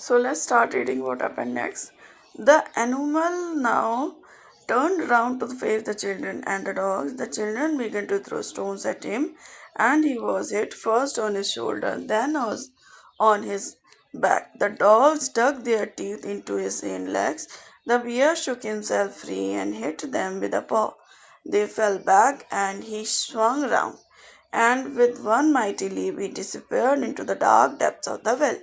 So let's start reading what happened next. The animal now turned round to face the children and the dogs. The children began to throw stones at him, and he was hit first on his shoulder, then on his back. The dogs dug their teeth into his hind legs. The bear shook himself free and hit them with a paw. They fell back, and he swung round, and with one mighty leap he disappeared into the dark depths of the well.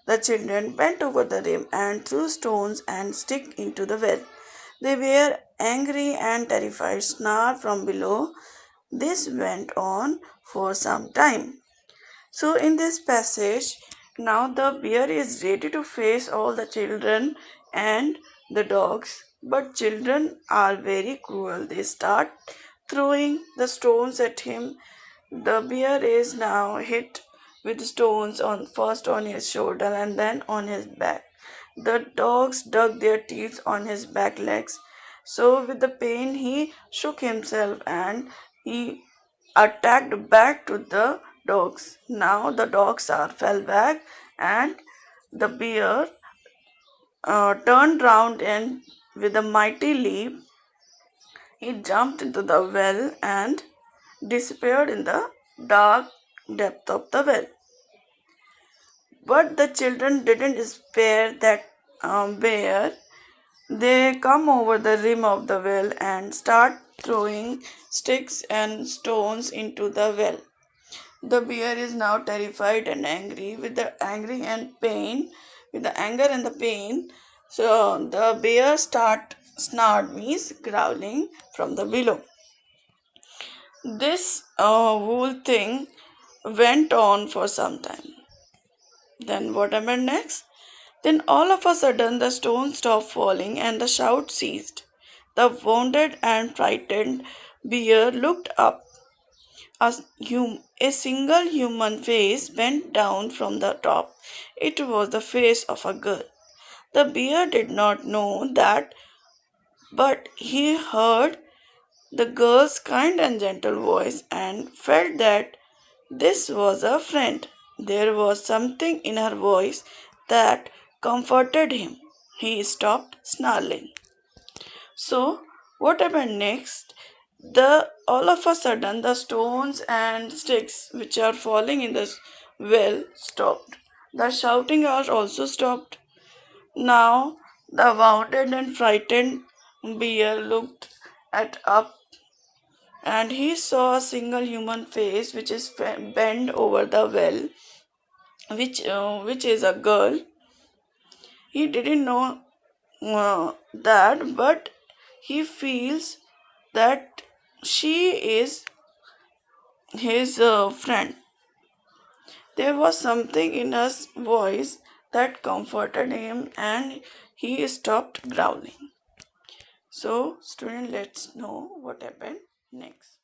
The children bent over the rim and threw stones and sticks into the well. They were angry and terrified, snarled from below. This went on for some time. So, in this passage, now the bear is ready to face all the children and the dogs, but children are very cruel. They start throwing the stones at him. The bear is now hit with stones on first on his shoulder and then on his back. The dogs dug their teeth on his back legs. So with the pain he shook himself and he attacked back to the dogs. Now the dogs are fell back, and the bear turned round, and with a mighty leap he jumped into the well and disappeared in the dark depth of the well. But the children didn't spare that bear. They come over the rim of the well and start throwing sticks and stones into the well. The bear is now terrified and angry with the angry and pain, with the anger and the pain. So the bear snarled means growling from the below. This whole thing went on for some time. Then what happened next? Then all of a sudden the stones stopped falling and the shout ceased. The wounded and frightened bear looked up. A single human face bent down from the top. It was the face of a girl. The bear did not know that, but he heard the girl's kind and gentle voice and felt that this was a friend. There was something in her voice that comforted him. He stopped snarling. So, what happened next? The all of a sudden the stones and sticks which are falling in the well stopped. The shouting also stopped. Now the wounded and frightened bear looked at up, and he saw a single human face which is bent over the well, which is a girl. He didn't know that, but he feels that she is his friend. There was something in her voice that comforted him, and he stopped growling. So, student, let's know what happened next.